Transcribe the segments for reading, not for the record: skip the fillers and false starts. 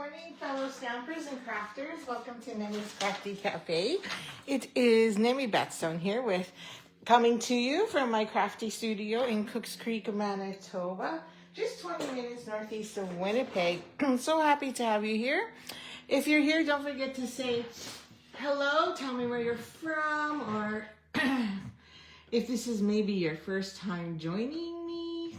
morning, fellow stampers and crafters. Welcome to Nemi's Crafty Cafe. It is Nemi Batstone here coming to you from my crafty studio in Cooks Creek, Manitoba. Just 20 minutes northeast of Winnipeg. I'm so happy to have you here. If you're here, don't forget to say hello, tell me where you're from, or if this is maybe your first time joining me.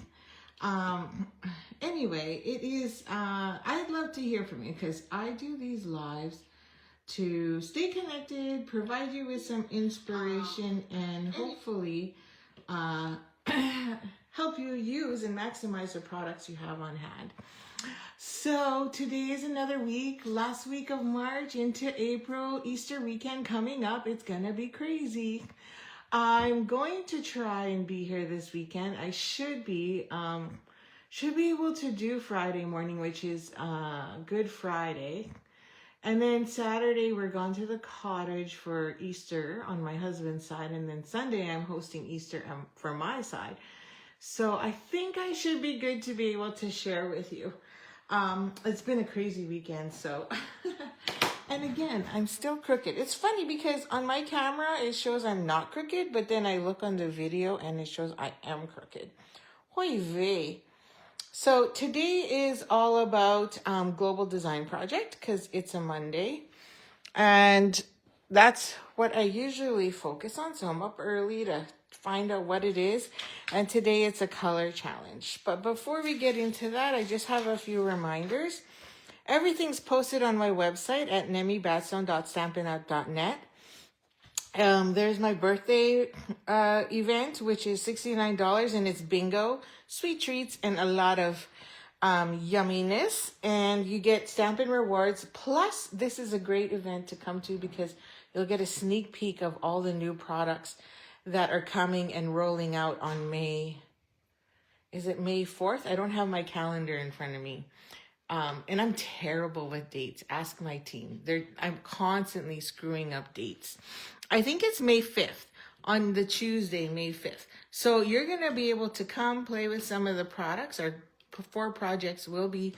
Anyway, it is, I'd love to hear from you because I do these lives to stay connected, provide you with some inspiration, and hopefully help you use and maximize the products you have on hand. So today is another week, last week of March into April, Easter weekend coming up. It's gonna be crazy. I'm going to try and be here this weekend. I should be able to do Friday morning, which is Good Friday. And then Saturday, we're going to the cottage for Easter on my husband's side. And then Sunday, I'm hosting Easter for my side. So I think I should be good to be able to share with you. It's been a crazy weekend, so... And again, I'm still crooked. It's funny because on my camera, it shows I'm not crooked, but then I look on the video and it shows I am crooked. Hoy vey. So today is all about Global Design Project because it's a Monday. And that's what I usually focus on. So I'm up early to find out what it is. And today it's a color challenge. But before we get into that, I just have a few reminders. Everything's posted on my website at nemibatstone.stampin.net. There's my birthday event, which is $69, and it's bingo, sweet treats, and a lot of yumminess. And you get Stampin' rewards. Plus, this is a great event to come to because you'll get a sneak peek of all the new products that are coming and rolling out on May 4th? I don't have my calendar in front of me. And I'm terrible with dates. Ask my team. I'm constantly screwing up dates. I think it's May 5th, on the Tuesday, May 5th. So you're going to be able to come play with some of the products. Our 4 projects will be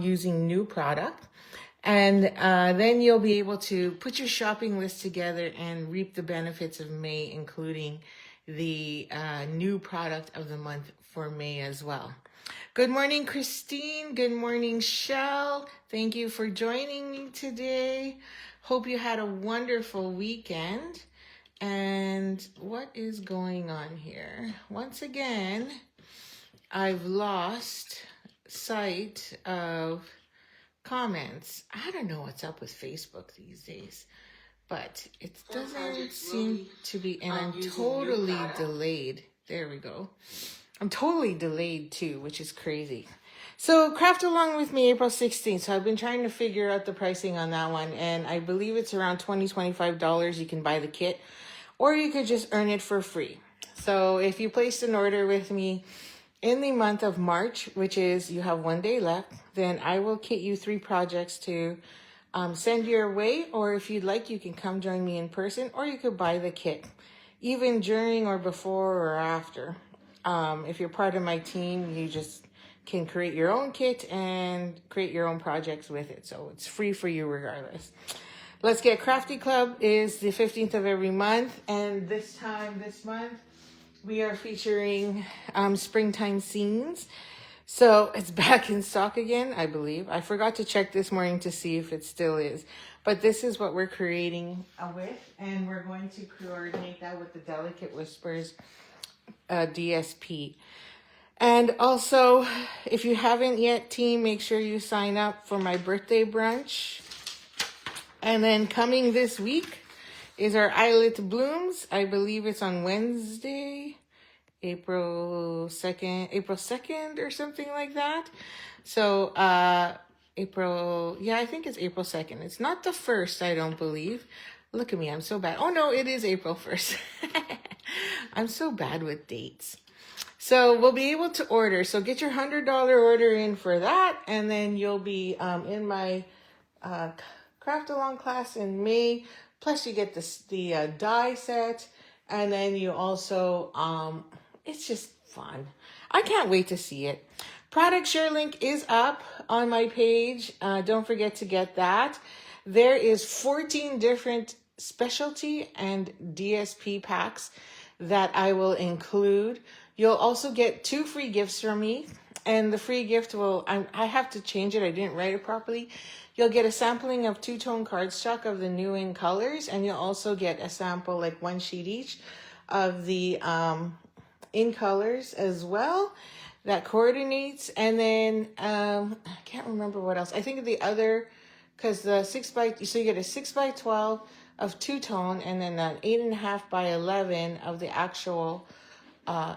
using new product. And then you'll be able to put your shopping list together and reap the benefits of May, including the new product of the month for May as well. Good morning, Christine. Good morning, Shell. Thank you for joining me today. Hope you had a wonderful weekend. And what is going on here? Once again, I've lost sight of comments. I don't know what's up with Facebook these days, but it doesn't seem to be, and I'm totally delayed. There we go. I'm totally delayed too, which is crazy. So craft along with me April 16th. So I've been trying to figure out the pricing on that one. And I believe it's around $25. You can buy the kit or you could just earn it for free. So if you placed an order with me in the month of March, which is you have 1 day left, then I will kit you 3 projects to send your way. Or if you'd like, you can come join me in person or you could buy the kit even during or before or after. If you're part of my team, you just can create your own kit and create your own projects with it. So it's free for you regardless. Let's Get Crafty Club is the 15th of every month. And this month, we are featuring springtime scenes. So it's back in stock again, I believe. I forgot to check this morning to see if it still is. But this is what we're creating with. And we're going to coordinate that with the Delicate Whispers DSP. And also, if you haven't yet, team, make sure you sign up for my birthday brunch. And then coming this week is our Eyelet Blooms. I believe it's on Wednesday, April 2nd or something like that. So I think it's April 2nd. It's not the 1st, I don't believe. Look at me, I'm so bad. Oh no, it is April 1st. I'm so bad with dates. So we'll be able to order. So get your $100 order in for that. And then you'll be in my craft along class in May. Plus you get the die set. And then you also, it's just fun. I can't wait to see it. Product share link is up on my page. Don't forget to get that. There is 14 different specialty and DSP packs that I will include. You'll also get 2 free gifts from me. And the free gift will, I have to change it. I didn't write it properly. You'll get a sampling of 2-tone cardstock of the new in colors. And you'll also get a sample, like 1 sheet each, of the in colors as well. That coordinates. And then, I can't remember what else. I think the other, because the 6x, so you get a 6x12 of 2-tone, and then an 8.5 by 11 of the actual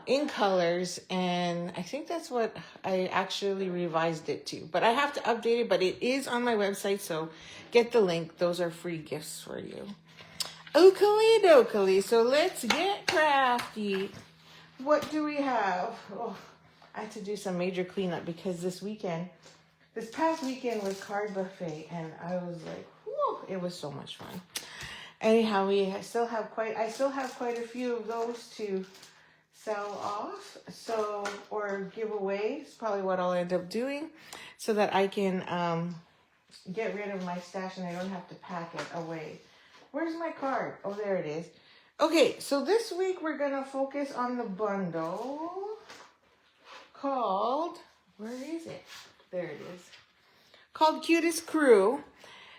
in colors. And I think that's what I actually revised it to, but I have to update it. But it is on my website, so get the link. Those are free gifts for you. Oakley dokley. So let's get crafty. What do we have? Oh, I had to do some major cleanup because this past weekend was card buffet, and I was like, whew, it was so much fun. Anyhow, I still have quite a few of those to sell off, so, or give away. It's probably what I'll end up doing, so that I can get rid of my stash and I don't have to pack it away. Where's my card? Oh, there it is. Okay, so this week we're gonna focus on the bundle called, where is it? There it is. Called Cutest Crew.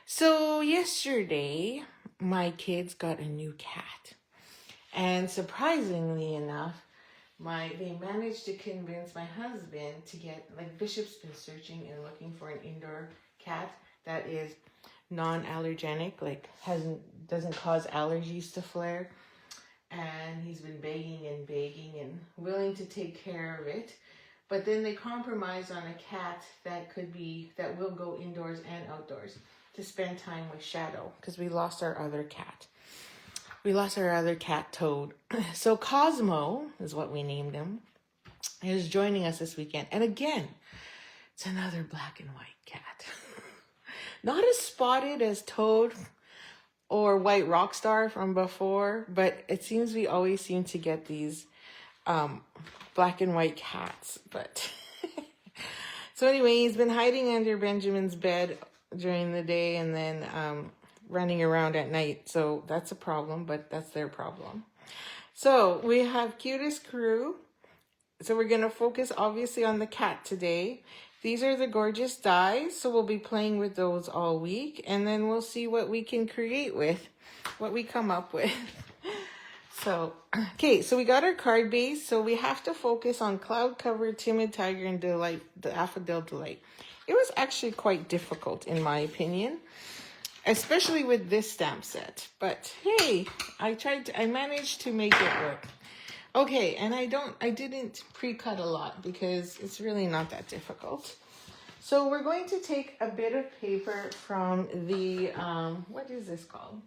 So yesterday, my kids got a new cat. And surprisingly enough, they managed to convince my husband to get, like, Bishop's been searching and looking for an indoor cat that is non-allergenic, like doesn't cause allergies to flare. And he's been begging and willing to take care of it. But then they compromised on a cat that will go indoors and outdoors to spend time with Shadow, because we lost our other cat. We lost our other cat, Toad. So Cosmo is what we named him. He is joining us this weekend. And again, it's another black and white cat. Not as spotted as Toad or White Rockstar from before, but it seems we always seem to get these black and white cats. But so anyway, he's been hiding under Benjamin's bed during the day, and then running around at night. So that's a problem, but that's their problem. So we have Cutest Crew. So we're going to focus obviously on the cat today. These are the gorgeous dies. So we'll be playing with those all week, and then we'll see what we can create with, what we come up with. So, okay, so we got our card base. So we have to focus on Cloud Cover, Timid Tiger, and Delight, the Daffodil Delight. It was actually quite difficult in my opinion, especially with this stamp set. But hey, I managed to make it work. Okay, and I didn't pre-cut a lot because it's really not that difficult. So we're going to take a bit of paper from the, what is this called?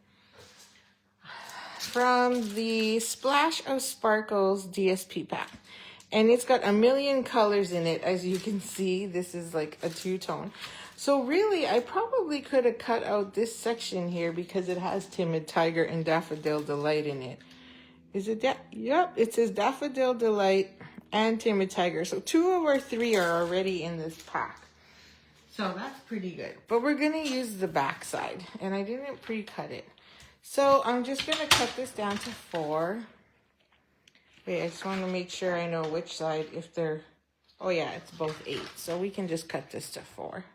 From the Splash of Sparkles DSP pack. And it's got a million colors in it. As you can see, this is like a 2-tone. So really, I probably could have cut out this section here because it has Timid Tiger and Daffodil Delight in it. Is it that? Yep, it says Daffodil Delight and Timid Tiger. So 2 of our 3 are already in this pack. So that's pretty good. But we're going to use the back side. And I didn't pre-cut it. So I'm just going to cut this down to 4. Wait, I just want to make sure I know which side, if they're, oh yeah, it's both 8. So we can just cut this to 4.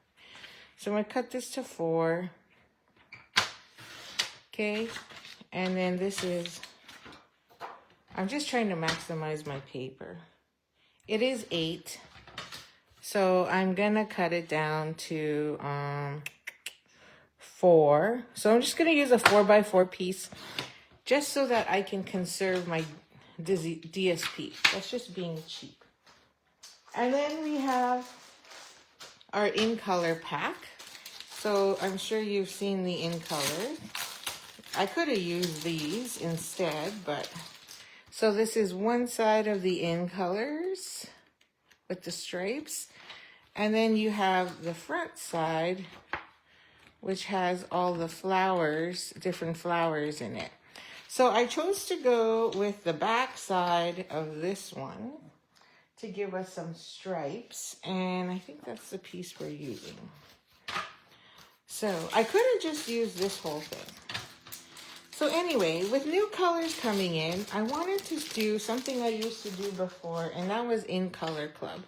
So I'm going to cut this to 4. Okay. And then this is, I'm just trying to maximize my paper. It is 8. So I'm going to cut it down to 4. So I'm just going to use a 4x4 piece just so that I can conserve my DSP. That's just being cheap. And then we have our in color pack. So I'm sure you've seen the in color. I could have used these instead, but so this is one side of the in colors with the stripes. And then you have the front side, which has all the flowers, different flowers in it. So I chose to go with the back side of this one to give us some stripes, and I think that's the piece we're using. So I could have just used this whole thing. So anyway, with new colors coming in, I wanted to do something I used to do before, and that was in Color Club.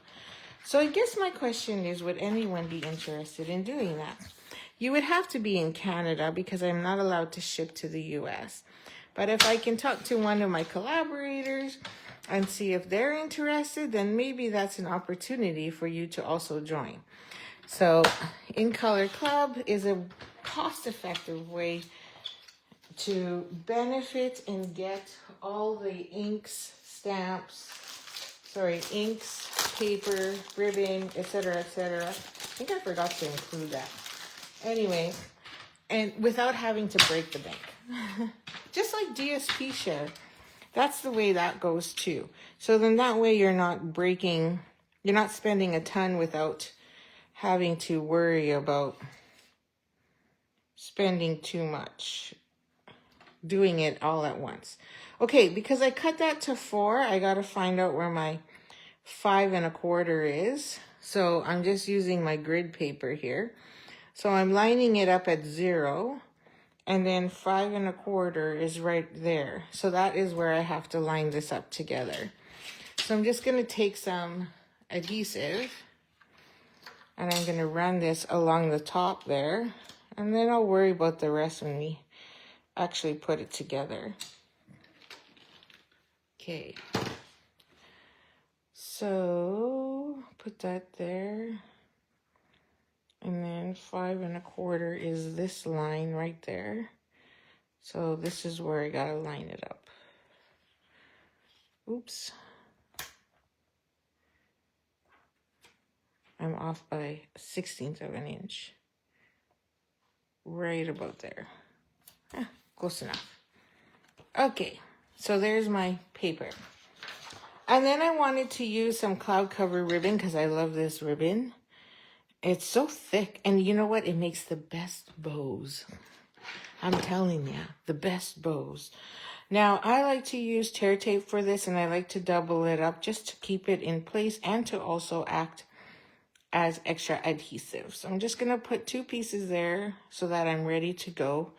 So I guess my question is, would anyone be interested in doing that? You would have to be in Canada because I'm not allowed to ship to the US. But if I can talk to one of my collaborators and see if they're interested, then maybe that's an opportunity for you to also join. So In Color Club is a cost-effective way to benefit and get all the inks, paper, ribbon, etc., etc. I think I forgot to include that. Anyway, and without having to break the bank. Just like DSP share. That's the way that goes too. So then that way you're not spending a ton without having to worry about spending too much, doing it all at once. Okay, because I cut that to 4, I got to find out where my 5 1/4 is. So I'm just using my grid paper here. So I'm lining it up at 0, and then 5 1/4 is right there. So that is where I have to line this up together. So I'm just going to take some adhesive, and I'm going to run this along the top there, and then I'll worry about the rest when we actually put it together. Okay. So put that there. And then 5 1/4 is this line right there. So this is where I gotta line it up. Oops. I'm off by 1/16 of an inch. Right about there. Close enough. Okay, so there's my paper. And then I wanted to use some cloud cover ribbon because I love this ribbon. It's so thick, and you know what? It makes the best bows. I'm telling you, the best bows. Now, I like to use tear tape for this, and I like to double it up just to keep it in place and to also act as extra adhesive. So I'm just going to put 2 pieces there so that I'm ready to go.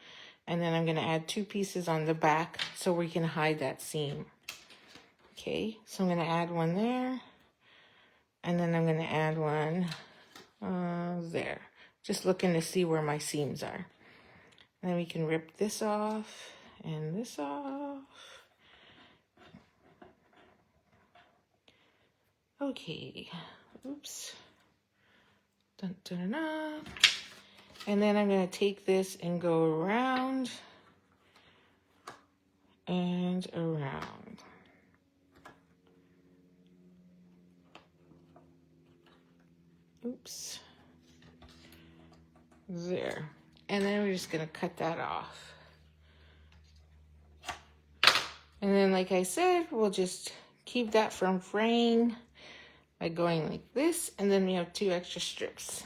And then I'm going to add 2 pieces on the back so we can hide that seam. Okay, so I'm going to add one there. And then I'm going to add one there. Just looking to see where my seams are. And then we can rip this off and this off. Okay, oops. Dun, dun, dun, dun. And then I'm going to take this and go around and around. Oops. There. And then we're just going to cut that off. And then, like I said, we'll just keep that from fraying by going like this. And then we have 2 extra strips.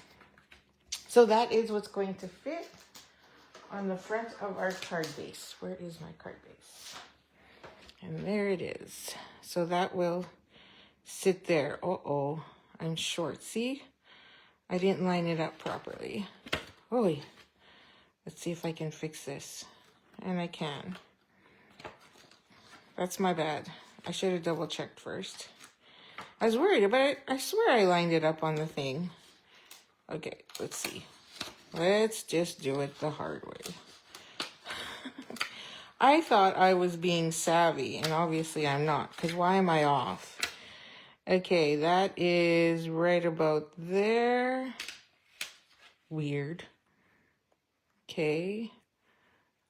So that is what's going to fit on the front of our card base. Where is my card base? And there it is. So that will sit there. Uh-oh, I'm short. See? I didn't line it up properly. Oh, let's see if I can fix this. And I can. That's my bad. I should have double checked first. I was worried about it. I swear I lined it up on the thing. Okay, let's see. Let's just do it the hard way. I thought I was being savvy, and obviously I'm not, because why am I off? Okay, that is right about there. Weird. Okay.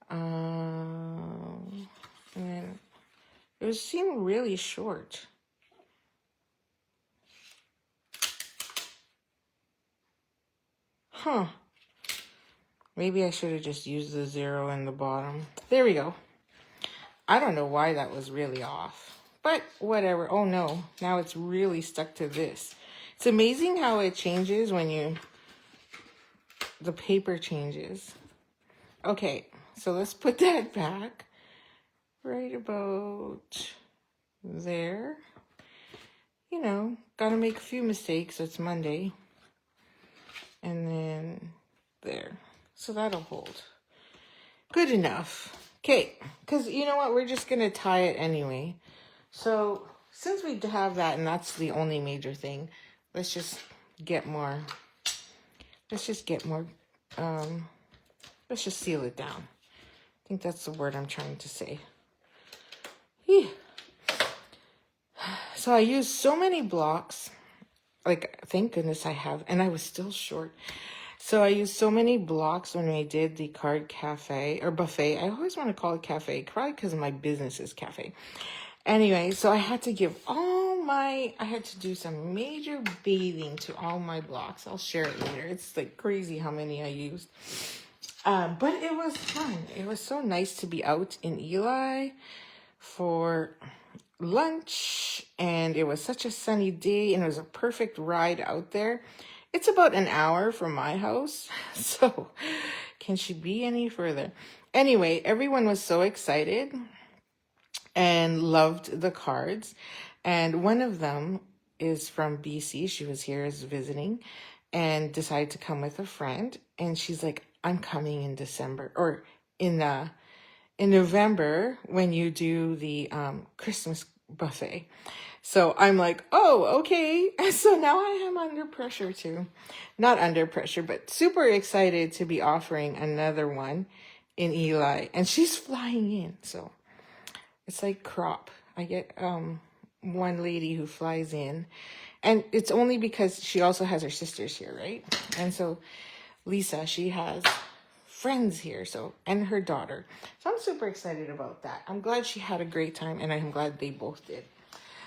And then it seemed really short. Huh. Maybe I should have just used the 0 in the bottom. There we go. I don't know why that was really off, but whatever. Oh no, now it's really stuck to this. It's amazing how it changes when the paper changes. Okay, so let's put that back right about there. you know, gotta make a few mistakes. It's Monday. And then there. So that'll hold. Good enough. Okay, because you know what? We're just going to tie it anyway. So since we have that, and that's the only major thing, let's just get more. Let's just get more. Let's just seal it down. I think that's the word I'm trying to say. Yeah. So I used so many blocks. Like, thank goodness I have. And I was still short. So I used so many blocks when I did the card cafe or buffet. I always want to call it cafe, probably because my business is cafe. Anyway, so I had to give I had to do some major bathing to all my blocks. I'll share it later. It's like crazy how many I used. But it was fun. It was so nice to be out in Eli for lunch, and it was such a sunny day, and it was a perfect ride out there. It's about an hour from my house, so can she be any further? Anyway, everyone was so excited and loved the cards, and one of them is from BC. She was here as visiting and decided to come with a friend, and she's like, I'm coming in December, or in November when you do the Christmas buffet. So I'm like, oh, okay. So now I am under pressure too. Not under pressure, but super excited to be offering another one in Eli. And she's flying in. So it's like crop. I get one lady who flies in. And it's only because she also has her sisters here, right? And so Lisa, she has friends here, so, and her daughter. So I'm super excited about that. I'm glad she had a great time, and I'm glad they both did.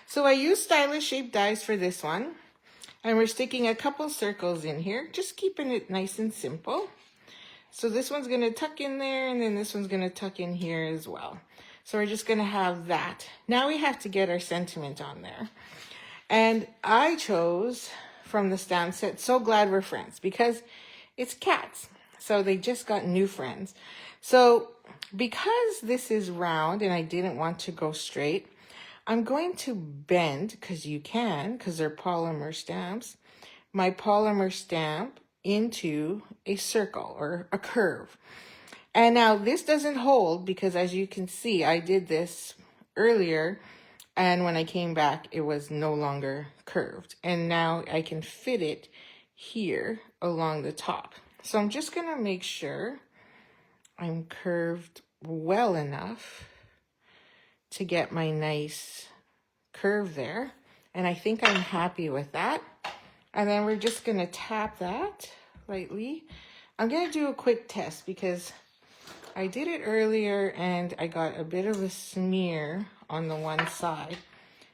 So I used stylish shaped dies for this one, and we're sticking a couple circles in here, just keeping it nice and simple. So this one's going to tuck in there, and then this one's going to tuck in here as well. So we're just going to have that. Now we have to get our sentiment on there. And I chose from the stamp set, So Glad We're Friends, because it's cats. So they just got new friends. So because this is round and I didn't want to go straight, I'm going to bend, because you can, because they're polymer stamps, my polymer stamp into a circle or a curve. And now this doesn't hold because, as you can see, I did this earlier, and when I came back, it was no longer curved. And now I can fit it here along the top. So I'm just going to make sure I'm curved well enough to get my nice curve there. And I think I'm happy with that. And then we're just going to tap that lightly. I'm going to do a quick test because I did it earlier and I got a bit of a smear on the one side.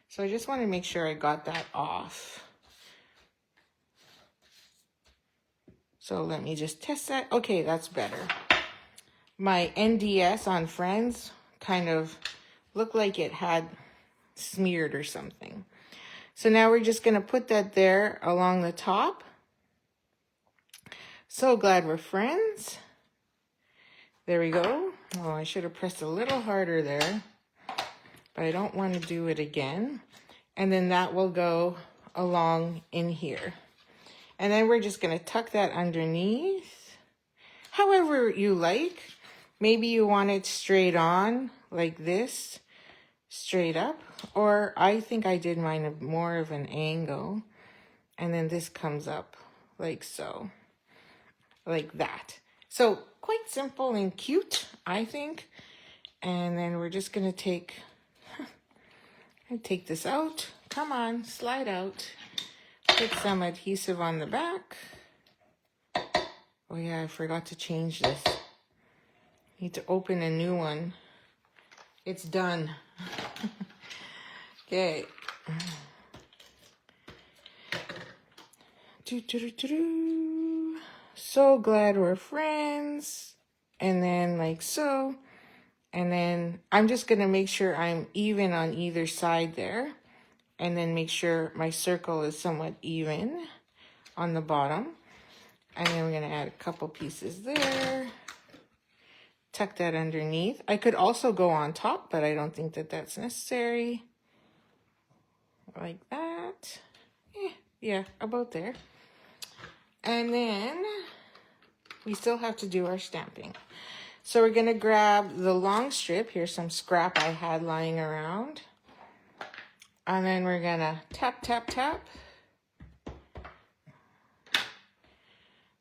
So I just want to make sure I got that off. So let me just test that. Okay, that's better. My NDS on Friends kind of looked like it had smeared or something. So now we're just going to put that there along the top. So Glad We're Friends. There we go. Oh, I should have pressed a little harder there, but I don't want to do it again. And then that will go along in here. And then we're just going to tuck that underneath. However you like. Maybe you want it straight on like this, straight up. Or I think I did mine more of an angle. And then this comes up like so. Like that. So quite simple and cute, I think. And then we're just going to take this out. Come on, slide out. Put some adhesive on the back. Oh yeah, I forgot to change this. Need to open a new one. It's done. Okay. So Glad We're Friends. And then like so. And then I'm just going to make sure I'm even on either side there. And then make sure my circle is somewhat even on the bottom. And then we're going to add a couple pieces there. Tuck that underneath. I could also go on top, but I don't think that that's necessary. Like that. Yeah, about there. And then we still have to do our stamping. So we're gonna grab the long strip. Here's some scrap I had lying around. And then we're gonna tap, tap, tap.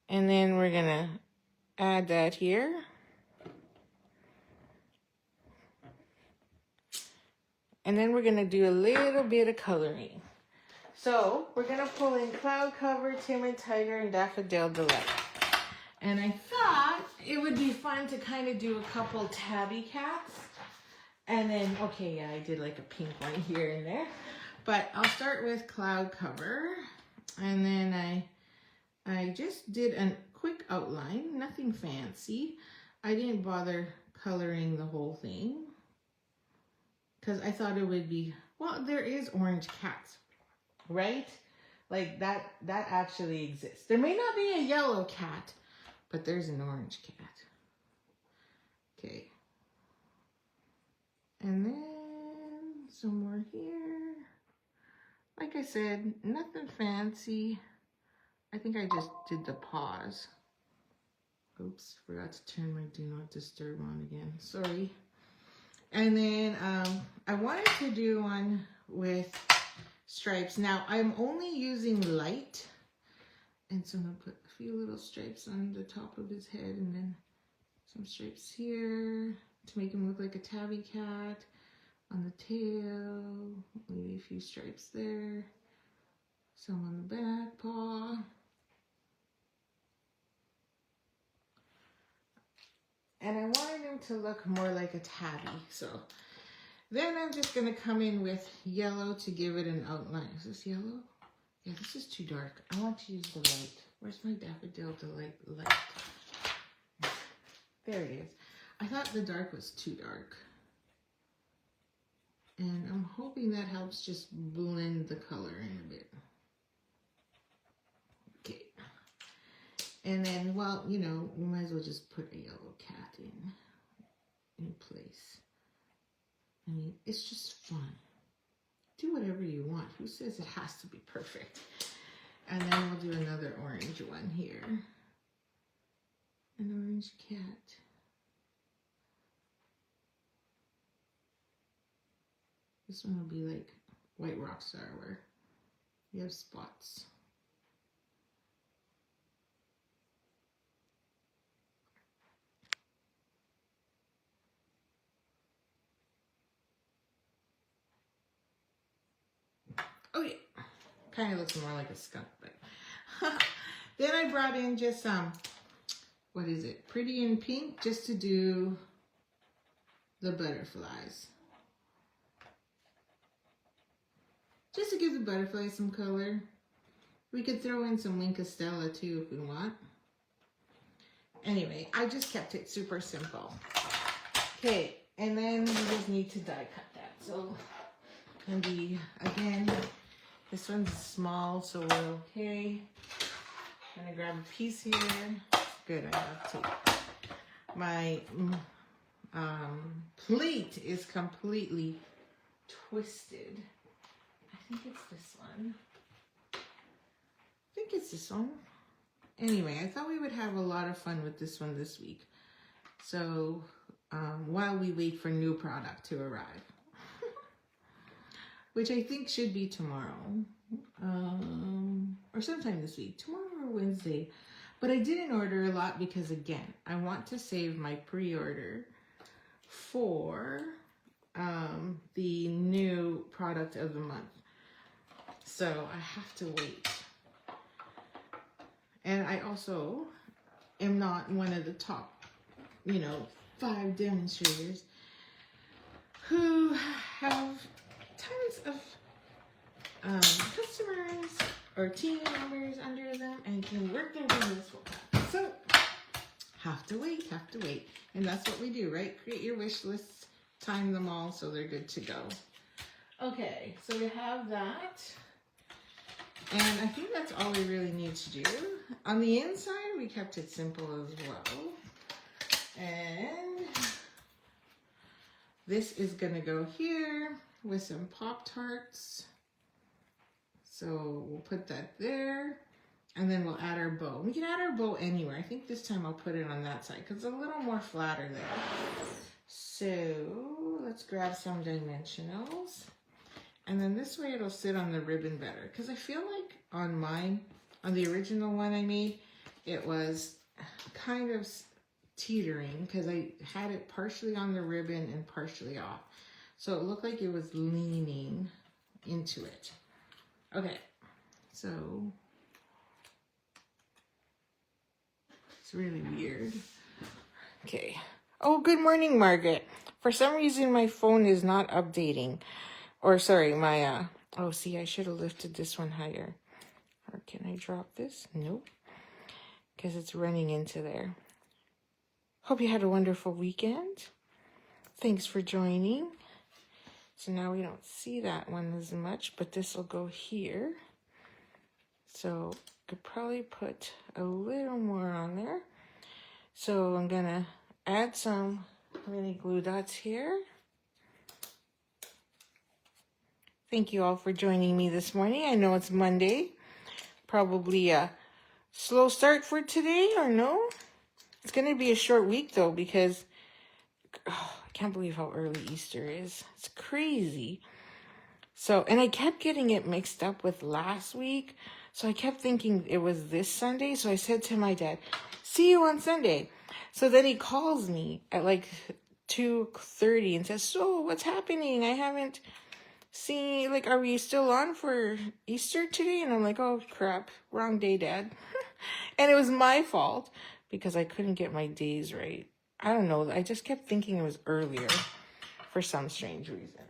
And then we're gonna add that here. And then we're gonna do a little bit of coloring. So we're gonna pull in Cloud Cover, Timid Tiger, and Daffodil Delight. And I thought it would be fun to kind of do a couple tabby cats. And then, okay, yeah, I did like a pink one here and there. But I'll start with Cloud Cover. And then I just did a quick outline, nothing fancy. I didn't bother coloring the whole thing because I thought it would be, well, there is orange cats, right? Like that actually exists. There may not be a yellow cat, but there's an orange cat. Okay. And then some more here. Like I said, nothing fancy. I think I just did the paws. Oops, forgot to turn my do not disturb on again. Sorry. And then I wanted to do one with stripes. Now I'm only using light. And so I'm gonna put a few little stripes on the top of his head and then some stripes here to make him look like a tabby cat. On the tail, maybe a few stripes there. Some on the back paw. And I wanted him to look more like a tabby. So then I'm just gonna come in with yellow to give it an outline. Is this yellow? Yeah, this is too dark. I want to use the light. Where's my Daffodil Delight light? There it is. I thought the dark was too dark. And I'm hoping that helps just blend the color in a bit. Okay. And then, well, you know, we might as well just put a yellow cat in place. I mean, it's just fun. Do whatever you want. Who says it has to be perfect? And then we'll do another orange one here. An orange cat. This one will be like White Rock Star where you have spots. Oh yeah, kind of looks more like a skunk, but then I brought in just what is it? Pretty in Pink, just to do the butterflies. Just to give the butterflies some color. We could throw in some Wink Stella too if we want. Anyway, I just kept it super simple. Okay, and then we just need to die cut that. So, and again, this one's small, so we're okay. I'm gonna grab a piece here. Good, I have tape. My plate is completely twisted. I think it's this one. I think it's this one. Anyway, I thought we would have a lot of fun with this one this week. So, while we wait for new product to arrive. Which I think should be tomorrow. Or sometime this week. Tomorrow or Wednesday. But I didn't order a lot because, again, I want to save my pre-order for the new product of the month. So I have to wait. And I also am not one of the top, 5 demonstrators who have tons of customers or team members under them and can work their business full time. So have to wait. And that's what we do, right? Create your wish lists, time them all so they're good to go. Okay, so we have that. And I think that's all we really need to do. On the inside, we kept it simple as well. And this is gonna go here with some Pop-Tarts. So we'll put that there. And then we'll add our bow. We can add our bow anywhere. I think this time I'll put it on that side because it's a little more flatter there. So let's grab some dimensionals. And then this way it'll sit on the ribbon better. Because I feel like on mine, on the original one I made, it was kind of teetering because I had it partially on the ribbon and partially off. So it looked like it was leaning into it. Okay, so it's really weird. Okay. Oh, good morning, Margaret. For some reason, my phone is not updating. Or, sorry, my, oh, see, I should have lifted this one higher. Or can I drop this? Nope. Because it's running into there. Hope you had a wonderful weekend. Thanks for joining. So now we don't see that one as much, but this will go here. So could probably put a little more on there. So I'm gonna add some mini glue dots here. Thank you all for joining me this morning. I know it's Monday. Probably a slow start for today, or no? It's gonna be a short week though, because I can't believe how early Easter is. It's crazy. So, and I kept getting it mixed up with last week. So I kept thinking it was this Sunday. So I said to my dad, see you on Sunday. So then he calls me at like 2:30 and says, so what's happening? I haven't seen, like, are we still on for Easter today? And I'm like, oh crap, wrong day, Dad. And it was my fault because I couldn't get my days right. I don't know. I just kept thinking it was earlier for some strange reason.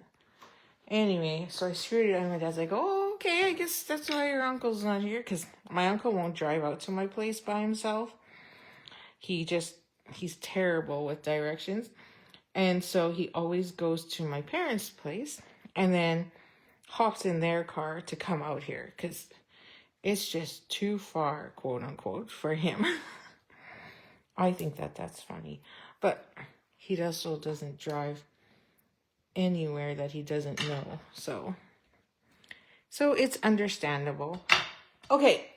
Anyway, so I screwed it up and my dad's like, oh, okay, I guess that's why your uncle's not here. Because my uncle won't drive out to my place by himself. He's terrible with directions. And so he always goes to my parents' place and then hops in their car to come out here. Because it's just too far, quote unquote, for him. I think that's funny. But he also doesn't drive anywhere that he doesn't know. So it's understandable. Okay,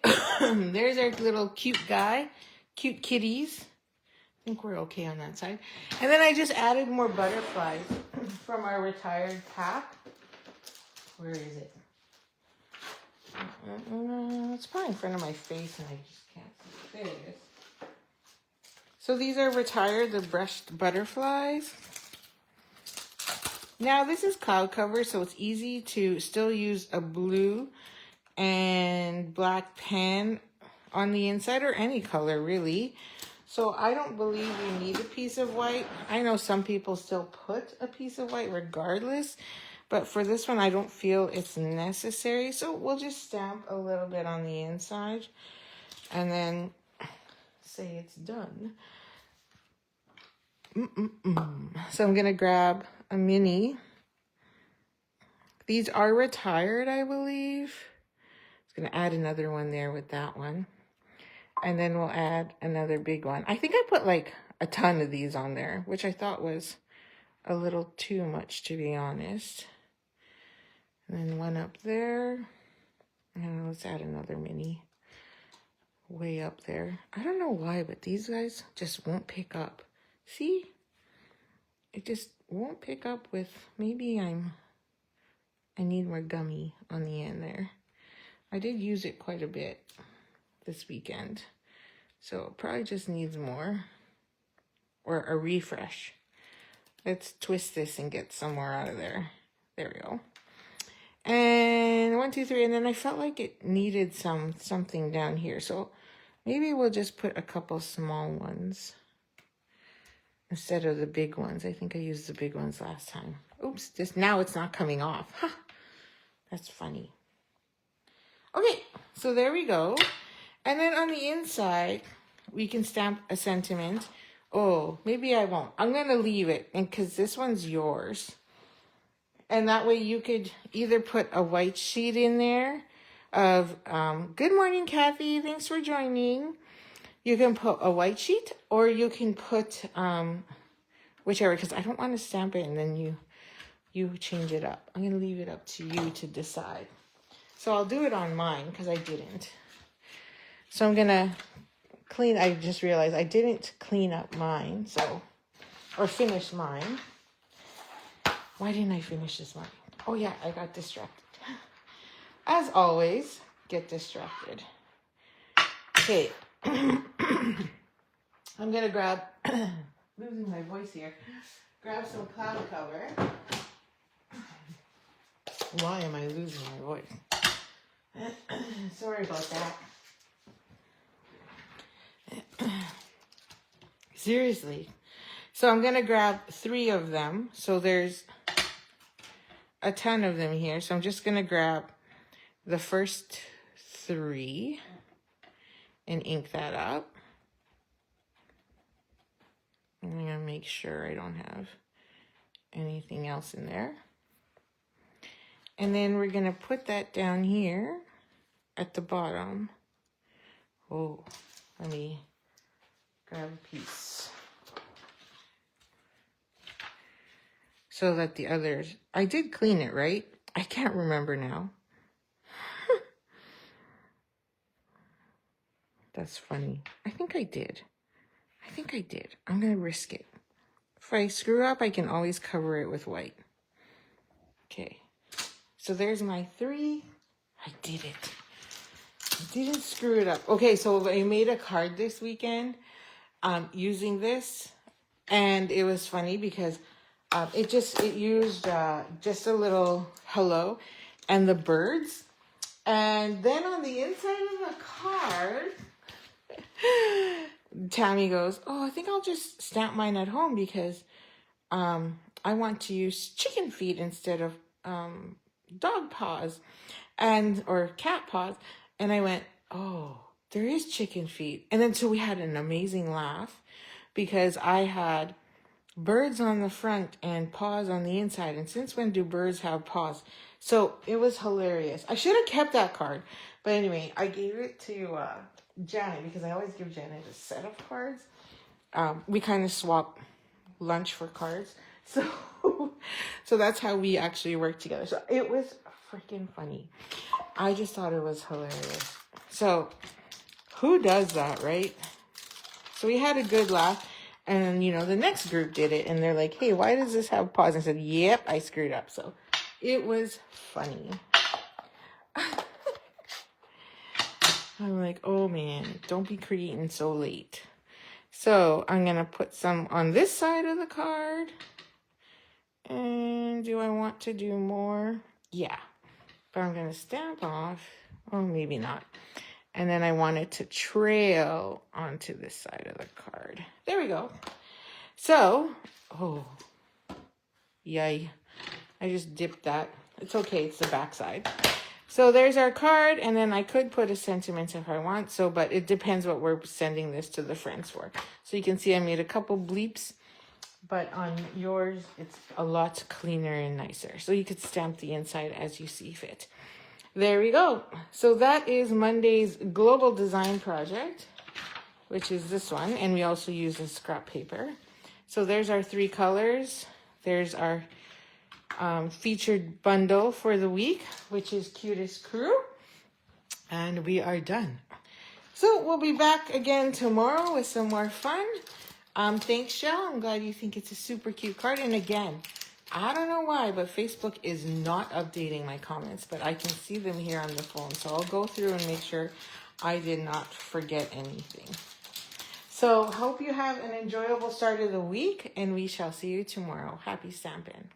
there's our little cute guy. Cute kitties. I think we're okay on that side. And then I just added more butterflies from our retired pack. Where is it? It's probably in front of my face and I just can't see. There it is. So these are retired, the brushed butterflies. Now this is cloud cover, so it's easy to still use a blue and black pen on the inside, or any color really. So I don't believe we need a piece of white. I know some people still put a piece of white regardless, but for this one I don't feel it's necessary. So we'll just stamp a little bit on the inside and then say it's done. So I'm gonna grab a mini. These are retired, I believe. I'm gonna add another one there with that one. And then we'll add another big one. I think I put like a ton of these on there, which I thought was a little too much, to be honest. And then one up there. And let's add another mini way up there. I don't know why, but these guys just won't pick up. See? It just won't pick up with, maybe I need more gummy on the end there. I did use it quite a bit this weekend. So it probably just needs more. Or a refresh. Let's twist this and get some more out of there. There we go. And 1, 2, 3. And then I felt like it needed something down here. So maybe we'll just put a couple small ones instead of the big ones. I think I used the big ones last time. Oops, now it's not coming off. Ha! That's funny. Okay, so there we go. And then on the inside, we can stamp a sentiment. Oh, maybe I won't. I'm going to leave it, and because this one's yours. And that way you could either put a white sheet in there of, good morning, Kathy. Thanks for joining. You can put a white sheet, or you can put whichever, because I don't want to stamp it and then you change it up. I'm going to leave it up to you to decide. So I'll do it on mine because I didn't. So I'm going to clean. I just realized I didn't clean up mine. So, or finish mine. Why didn't I finish this one? Oh yeah, I got distracted. As always, get distracted. Okay. I'm going to grab, losing my voice here, grab some cloud cover. Why am I losing my voice? Sorry about that. Seriously. So I'm going to grab 3 of them. So there's a ton of them here. So I'm just going to grab the first 3 and ink that up. I'm going to make sure I don't have anything else in there. And then we're going to put that down here at the bottom. Oh, let me grab a piece. So that the others, I did clean it, right? I can't remember now. That's funny. I think I did. I'm going to risk it. If I screw up, I can always cover it with white. Okay. So there's my 3. I did it. I didn't screw it up. Okay, so I made a card this weekend using this. And it was funny because it used just a little hello and the birds. And then on the inside of the card, Tammy goes, oh, I think I'll just stamp mine at home because I want to use chicken feet instead of dog paws or cat paws. And I went, oh, there is chicken feet. And then so we had an amazing laugh because I had birds on the front and paws on the inside. And since when do birds have paws? So it was hilarious. I should have kept that card. But anyway, I gave it to Janet because I always give Janet a set of cards. We kind of swap lunch for cards. So that's how we actually work together. So it was freaking funny. I just thought it was hilarious. So who does that, right? So we had a good laugh. And, you know, the next group did it. And they're like, hey, why does this have paws? And I said, yep, I screwed up. So it was funny. I'm like, oh, man, don't be creating so late. So I'm going to put some on this side of the card. And do I want to do more? Yeah. But I'm going to stamp off. Oh, maybe not. And then I want it to trail onto this side of the card. There we go. So, oh, yay. I just dipped that. It's okay. It's the back side. So there's our card. And then I could put a sentiment if I want. So, but it depends what we're sending this to the friends for. So you can see I made a couple bleeps. But on yours, it's a lot cleaner and nicer. So you could stamp the inside as you see fit. There we go. So that is Monday's global design project, which is this one. And we also use a scrap paper. So there's our 3 colors. There's our featured bundle for the week, which is Cutest Crew. And we are done. So we'll be back again tomorrow with some more fun. Thanks, Shell. I'm glad you think it's a super cute card. And again, I don't know why, but Facebook is not updating my comments, but I can see them here on the phone. So I'll go through and make sure I did not forget anything. So hope you have an enjoyable start of the week, and we shall see you tomorrow. Happy stampin'.